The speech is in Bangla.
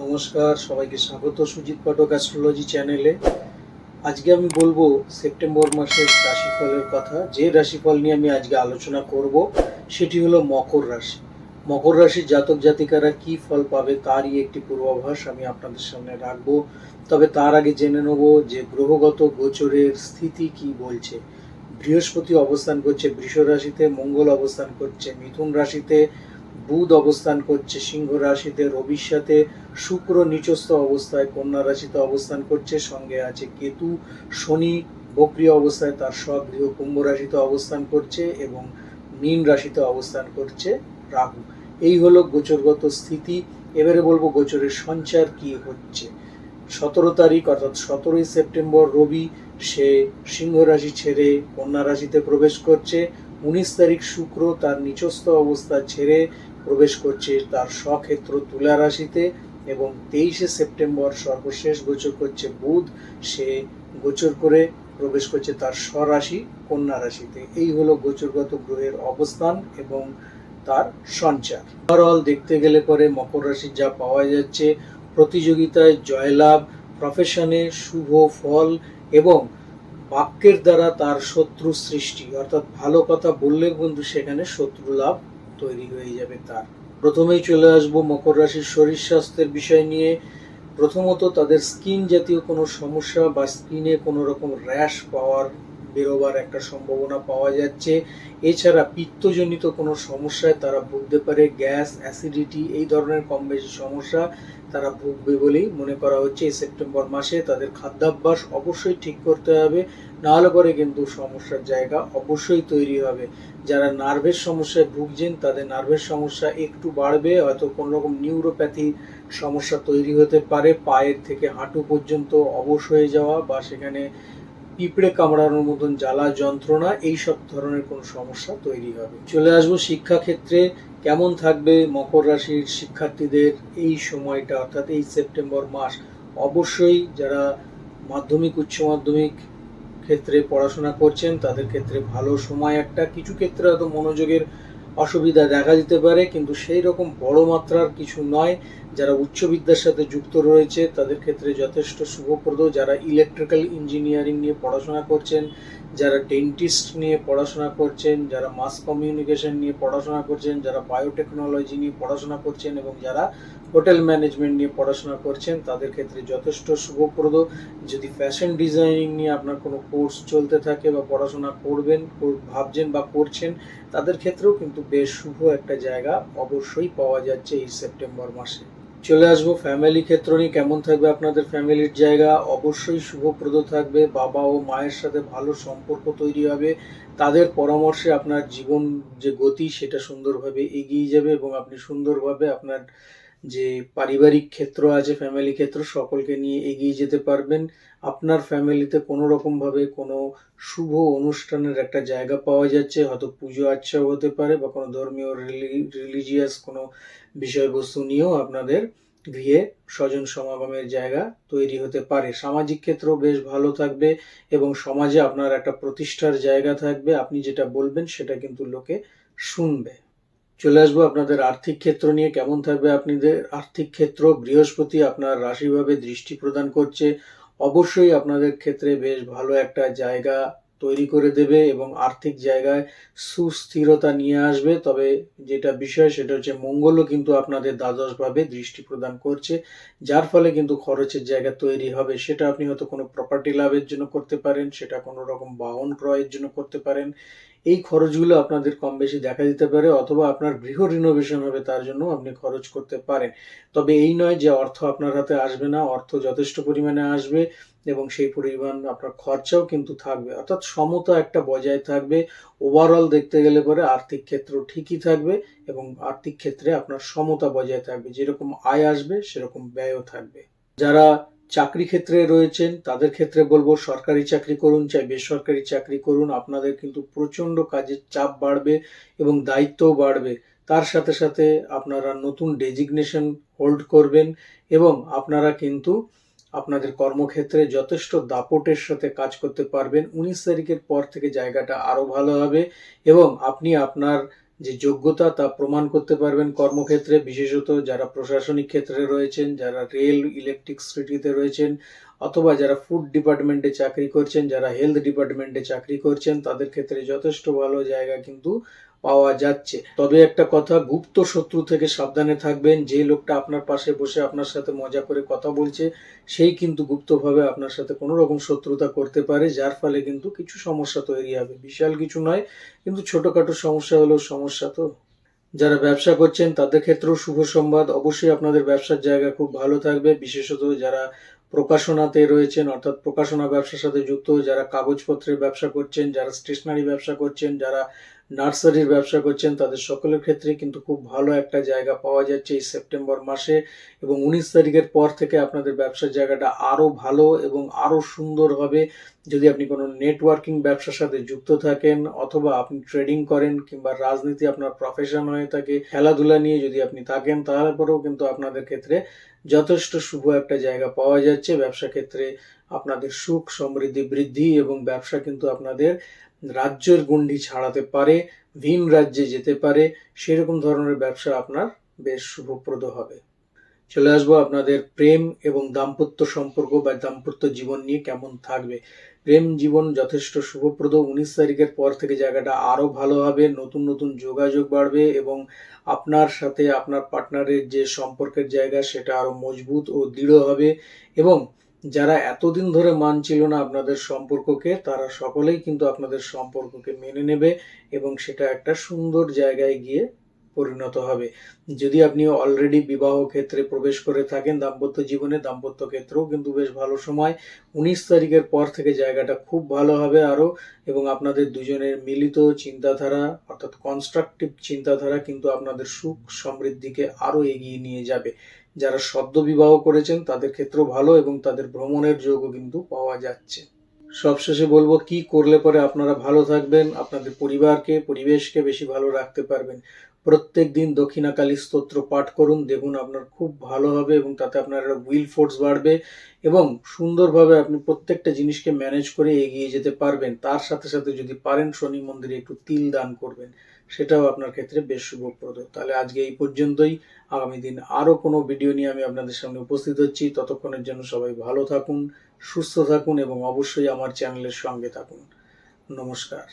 নমস্কার, সবাইকে স্বাগত সুজিত পাঠক অ্যাস্ট্রোলজি চ্যানেলে। আজকে আমি বলবো সেপ্টেম্বর মাসের রাশিফলের কথা। যে রাশিফল নিয়ে আমি আজকে আলোচনা করব সেটি হলো মকর রাশি। মকর রাশির জাতক জাতিকারা কি ফল পাবে তারই একটি পূর্বাভাস আমি আপনাদের সামনে রাখবো। তবে তার আগে জেনে নেব যে গ্রহগত গোচরের স্থিতি কি বলছে। বৃহস্পতি অবস্থান করছে বৃষ রাশিতে, মঙ্গল অবস্থান করছে মিথুন রাশিতে, বুধ অবস্থান করছে সিংহ রাশিতে রবির সাথে, শুক্র নিচস্থ অবস্থায় কন্যা রাশিতে অবস্থান করছে, সঙ্গে আছে কেতু, শনি বক্রী অবস্থায় তার স্বগৃহ কুম্ভ রাশিতে অবস্থান করছে এবং মীন রাশিতে অবস্থান করছে রাহু। এই হলো গোচরগত স্থিতি। এবারে বলবো গোচরের সঞ্চার কি হচ্ছে। 17 তারিখ অর্থাৎ 17ই সেপ্টেম্বর রবি সে সিংহ রাশি ছেড়ে কন্যা রাশিতে প্রবেশ করছে। 19 তারিখ শুক্র তার নিচস্থ অবস্থা ছেড়ে প্রবেশ করছে তার স্বক্ষেত্র তুলা রাশিতে এবং 23শে সেপ্টেম্বর সর্বশেষ গোচর করছে বুধ, সে গোচর করে প্রবেশ করছে তার স্বরাশি কন্যা রাশিতে। এই হলো গোচরগত গ্রহের অবস্থান এবং তার সঞ্চার। ওভারঅল দেখতে গেলে পরে মকর রাশির যা পাওয়া যাচ্ছে, প্রতিযোগিতায় জয়লাভ, প্রফেশনে শুভ ফল এবং বাক্যের দ্বারা তার শত্রু সৃষ্টি, অর্থাৎ ভালো কথা বললে কিন্তু সেখানে শত্রু লাভ তৈরি হয়ে যাবে তার। প্রথমেই চলে আসবো মকর রাশির শরীর স্বাস্থ্যের বিষয় নিয়ে। প্রথমত তাদের স্কিন জাতীয় কোনো সমস্যা বা স্কিনে কোনো রকম র্যাশ বেরোবার একটা সম্ভাবনা পাওয়া যাচ্ছে। এছাড়া পিত্তজনিত কোনো সমস্যায় তারা ভুগতে পারে, গ্যাস, অ্যাসিডিটি এই ধরনের কম বেশি সমস্যা তারা ভুগবে বলেই মনে করা হচ্ছে। এই সেপ্টেম্বর মাসে তাদের খাদ্যাভ্যাস অবশ্যই ঠিক করতে হবে, নাহলে পরে কিন্তু সমস্যার জায়গা অবশ্যই তৈরি হবে। যারা নার্ভের সমস্যায় ভুগছেন তাদের নার্ভের সমস্যা একটু বাড়বে, হয়তো কোনো রকম নিউরোপ্যাথি সমস্যা তৈরি হতে পারে, পায়ের থেকে হাঁটু পর্যন্ত অবশ হয়ে যাওয়া বা সেখানে পিঁপড়ে কামড়ানোর মতন জ্বালা যন্ত্রণা, এই সব ধরনের কোনো সমস্যা তৈরি হবে। চলে আসবো শিক্ষাক্ষেত্রে। কেমন থাকবে মকর রাশির শিক্ষার্থীদের এই সময়টা অর্থাৎ এই সেপ্টেম্বর মাস। অবশ্যই যারা মাধ্যমিক উচ্চ মাধ্যমিক ক্ষেত্রে পড়াশোনা করছেন তাদের ক্ষেত্রে ভালো সময় একটা। কিছু ক্ষেত্রে হয়তো মনোযোগের অসুবিধা দেখা দিতে পারে, কিন্তু সেই রকম বড় মাত্রার কিছু নয়। যারা উচ্চ বিদ্যার সাথে যুক্ত রয়েছে তাদের ক্ষেত্রে যথেষ্ট শুভপ্রদ। যারা ইলেকট্রিক্যাল ইঞ্জিনিয়ারিং নিয়ে পড়াশোনা করছেন, যারা ডেন্টিস্ট নিয়ে পড়াশোনা করছেন, যারা মাস কমিউনিকেশন নিয়ে পড়াশোনা করছেন, যারা বায়োটেকনোলজি নিয়ে পড়াশোনা করছেন এবং যারা হোটেল ম্যানেজমেন্ট নিয়ে পড়াশোনা করছেন তাদের ক্ষেত্রে যথেষ্ট শুভপ্রদ। যদি ফ্যাশন ডিজাইনিং নিয়ে আপনার কোনো কোর্স চলতে থাকে বা পড়াশোনা করবেন ভাবছেন বা করছেন, তাদের ক্ষেত্রেও কিন্তু বেশ শুভ একটা জায়গা অবশ্যই পাওয়া যাচ্ছে এই সেপ্টেম্বর মাসে। চলে আসবো ফ্যামিলি ক্ষেত্র নিয়ে। কেমন থাকবে আপনাদের ফ্যামিলির জায়গা। অবশ্যই শুভপ্রদ থাকবে, বাবা ও মায়ের সাথে ভালো সম্পর্ক তৈরি হবে, তাদের পরামর্শে আপনার জীবন যে গতি সেটা সুন্দরভাবে এগিয়ে যাবে এবং আপনি সুন্দরভাবে আপনার যে পারিবারিক ক্ষেত্র আছে, ফ্যামিলি ক্ষেত্র, সকলকে নিয়ে এগিয়ে যেতে পারবেন। আপনার ফ্যামিলিতে কোনো রকমভাবে কোনো শুভ অনুষ্ঠানের একটা জায়গা পাওয়া যাচ্ছে, হয়তো পুজো আচ্ছাও হতে পারে বা কোনো ধর্মীয় রিলিজিয়াস কোনো বিষয়বস্তু নিয়েও আপনাদের গৃহে স্বজন সমাগমের জায়গা তৈরি হতে পারে। সামাজিক ক্ষেত্র বেশ ভালো থাকবে এবং সমাজে আপনার একটা প্রতিষ্ঠার জায়গা থাকবে, আপনি যেটা বলবেন সেটা কিন্তু লোকে শুনবে। চলে আসবো আপনাদের আর্থিক ক্ষেত্র নিয়ে। কেমন থাকবে আপনাদের আর্থিক ক্ষেত্র। বৃহস্পতি আপনার রাশিভাবে দৃষ্টি প্রদান করছে, অবশ্যই আপনাদের ক্ষেত্রে বেশ ভালো একটা জায়গা তৈরি করে দেবে এবং আর্থিক জায়গায় সুস্থিরতা নিয়ে আসবে। তবে যেটা বিষয় সেটা হচ্ছে মঙ্গলও কিন্তু আপনাদের দ্বাদশভাবে দৃষ্টি প্রদান করছে, যার ফলে কিন্তু খরচের জায়গা তৈরি হবে। সেটা আপনি হয়তো কোনো প্রপার্টি লাভের জন্য করতে পারেন, সেটা কোনো রকম বাহন ক্রয়ের জন্য করতে পারেন। এই খরচগুলো আপনাদের কম বেশি দেখা দিতে পারে, অথবা আপনার গৃহ রিনোভেশন হবে তার জন্য আপনি খরচ করতে পারেন। তবে এই নয় যে অর্থ আপনার হাতে আসবে না, অর্থ যথেষ্ট পরিমাণে আসবে এবং সেই পরিমাণ আপনার খরচাও কিন্তু থাকবে, অর্থাৎ সমতা একটা বজায় থাকবে। ওভারঅল দেখতে গেলে পরে আর্থিক ক্ষেত্র ঠিকই থাকবে এবং আর্থিক ক্ষেত্রে আপনার সমতা বজায় থাকবে, যেরকম আয় আসবে সেরকম ব্যয়ও থাকবে। যারা চাকরি ক্ষেত্রে রয়েছেন তাদের ক্ষেত্রে বলবো সরকারি চাকরি করুন চাই বেসরকারি চাকরি করুন, আপনাদের কিন্তু প্রচন্ড কাজের চাপ বাড়বে এবং দায়িত্বও বাড়বে। তার সাথে সাথে আপনারা নতুন ডেজিগনেশন হোল্ড করবেন এবং আপনারা কিন্তু আপনাদের কর্মক্ষেত্রে যথেষ্ট দাপটের সাথে কাজ করতে পারবেন। 19 তারিখের পর থেকে জায়গাটা আরো ভালো হবে এবং আপনি আপনার যে যোগ্যতা তা প্রমাণ করতে পারবেন কর্মক্ষেত্রে, বিশেষত যারা প্রশাসনিক ক্ষেত্রে রয়েছেন, যারা রেল ইলেকট্রিসিটিতে রয়েছেন, অথবা যারা ফুড ডিপার্টমেন্টে চাকরি করছেন, যারা হেলথ ডিপার্টমেন্টে চাকরি করছেন, তাদের ক্ষেত্রে যথেষ্ট ভালো জায়গা কিন্তু পাওয়া যাচ্ছে। তবে একটা কথা, গুপ্ত শত্রু থেকে সাবধানে থাকবেন। যে লোকটা আপনার পাশে বসে আপনার সাথে মজা করে কথা বলছে, সেই কিন্তু গুপ্তভাবে আপনার সাথে কোনো রকম শত্রুতা করতে পারে, যার ফলে কিন্তু কিছু সমস্যা তৈরি হবে। বিশাল কিছু নয়, কিন্তু ছোটখাটো সমস্যা হলেও সমস্যা তো। যারা ব্যবসা করছেন তাদের ক্ষেত্রেও শুভ সংবাদ। অবশ্যই আপনাদের ব্যবসার জায়গা খুব ভালো থাকবে, বিশেষত যারা প্রকাশনাতে রয়েছেন, অর্থাৎ প্রকাশনা ব্যবসার সাথে যুক্ত, যারা কাগজপত্রের ব্যবসা করছেন, যারা স্টেশনারি ব্যবসা করছেন, যারা নার্সারির ব্যবসা করছেন, তাদের সকলের ক্ষেত্রে কিন্তু খুব ভালো একটা জায়গা পাওয়া যাচ্ছে এই সেপ্টেম্বর মাসে। এবং 19 তারিখের পর থেকে আপনাদের ব্যবসার জায়গাটা আরো ভালো এবং আরো সুন্দর হবে। যদি আপনি কোনো নেটওয়ার্কিং ব্যবসার সাথে যুক্ত থাকেন, অথবা আপনি ট্রেডিং করেন, কিংবা রাজনীতি আপনার প্রফেশন হয়ে থাকে, খেলাধুলা নিয়ে যদি আপনি থাকেন, তাহলে পরেও কিন্তু আপনাদের ক্ষেত্রে যথেষ্ট শুভ একটা জায়গা পাওয়া যাচ্ছে। ব্যবসা ক্ষেত্রে আপনাদের সুখ সমৃদ্ধি বৃদ্ধি, এবং ব্যবসা কিন্তু আপনাদের রাজ্যের গণ্ডি ছাড়াতে পারে, ভিন রাজ্যে যেতে পারে, সেরকম ধরনের ব্যবসা আপনার বেশ শুভপ্রদ হবে। চলে আসবো আপনাদের প্রেম এবং দাম্পত্য সম্পর্ক বা দাম্পত্য জীবন নিয়ে কেমন থাকবে। প্রেম জীবন যথেষ্ট শুভপ্রদ। 19 তারিখের পর থেকে জায়গাটা আরো ভালো হবে, নতুন নতুন যোগাযোগ বাড়বে, এবং আপনার সাথে আপনার পার্টনারের যে সম্পর্কের জায়গা সেটা আরো মজবুত ও দৃঢ় হবে। এবং যারা এতদিন ধরে মানছিল না আপনাদের সম্পর্ককে, তারা সকলেই কিন্তু আপনাদের সম্পর্ককে মেনে নেবে, এবং সেটা একটা সুন্দর জায়গায় গিয়ে পরিণত হবে। যদি আপনি অলরেডি বিবাহ ক্ষেত্রে প্রবেশ করে থাকেন, দাম্পত্য জীবনে, দাম্পত্য ক্ষেত্রেও কিন্তু বেশ ভালো সময়। 19 তারিখের পর থেকে জায়গাটা খুব ভালো হবে আরো, এবং আপনাদের দুজনের মিলিত চিন্তাধারা, অর্থাৎ কনস্ট্রাকটিভ চিন্তাধারা কিন্তু আপনাদের সুখ সমৃদ্ধিকে আরো এগিয়ে নিয়ে যাবে। যারা সদ্য বিবাহ করেছেন তাদের ক্ষেত্রেও ভালো, এবং তাদের ভ্রমণের যোগও কিন্তু পাওয়া যাচ্ছে। সবশেষে বলবো, কি করলে পরে আপনারা ভালো থাকবেন, আপনাদের পরিবারকে, পরিবেশকে বেশি ভালো রাখতে পারবেন। প্রত্যেক দিন দক্ষিণাকালী স্তোত্র পাঠ করুন, দেখুন আপনার খুব ভালো হবে, এবং তাতে আপনার উইল ফোর্স বাড়বে, এবং সুন্দরভাবে আপনি প্রত্যেকটা জিনিসকে ম্যানেজ করে এগিয়ে যেতে পারবেন। তার সাথে সাথে যদি পারেন শনি মন্দিরে একটু তিল দান করবেন, সেটাও আপনার ক্ষেত্রে বেশ শুভপ্রদ। তাহলে আজকে এই পর্যন্তই। আগামী দিন আরো কোনো ভিডিও নিয়ে আমি আপনাদের সামনে উপস্থিত হচ্ছি। ততক্ষণের জন্য সবাই ভালো থাকুন, সুস্থ থাকুন, এবং অবশ্যই আমার চ্যানেলের সঙ্গে থাকুন। নমস্কার।